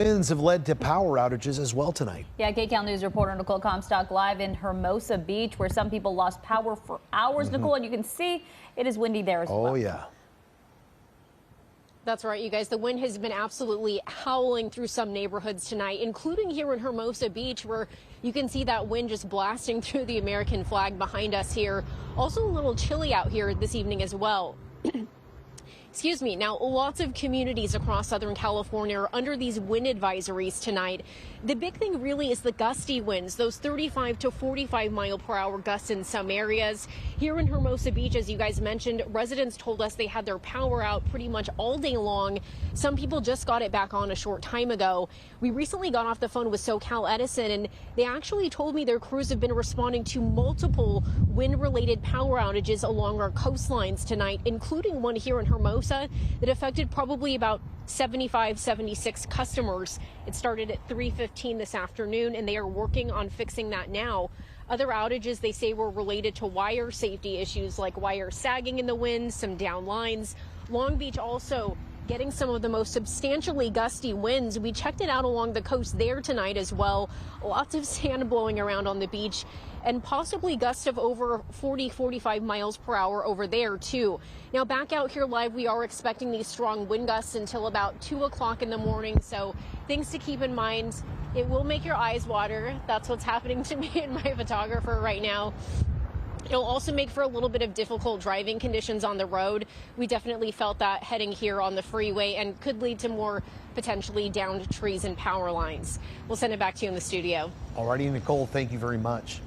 Winds have led to power outages as well tonight. Yeah, KCAL News reporter Nicole Comstock live in Hermosa Beach, where some people lost power for hours. Nicole, and you can see it is windy there as well. Oh, yeah. That's right, you guys. The wind has been absolutely howling through some neighborhoods tonight, including here in Hermosa Beach, where you can see that wind just blasting through the American flag behind us here. Also a little chilly out here this evening as well. Excuse me. Now, lots of communities across Southern California are under these wind advisories tonight. The big thing really is the gusty winds, those 35 to 45 mile per hour gusts in some areas. Here in Hermosa Beach, as you guys mentioned, residents told us they had their power out pretty much all day long. Some people just got it back on a short time ago. We recently got off the phone with SoCal Edison, and they actually told me their crews have been responding to multiple wind-related power outages along our coastlines tonight, including one here in Hermosa that affected probably about 76 customers. It started at 3:15 this afternoon, and they are working on fixing that now. Other outages, they say, were related to wire safety issues like wire sagging in the wind, some down lines. Long Beach also getting some of the most substantially gusty winds. We checked it out along the coast there tonight as well. Lots of sand blowing around on the beach, and possibly gusts of over 40-45 miles per hour over there too. Now back out here live, we are expecting these strong wind gusts until about 2 o'clock in the morning. So things to keep in mind. It will make your eyes water. That's what's happening to me and my photographer right now. It'll also make for a little bit of difficult driving conditions on the road. We definitely felt that heading here on the freeway, and could lead to more potentially downed trees and power lines. We'll send it back to you in the studio. Alrighty, Nicole, thank you very much.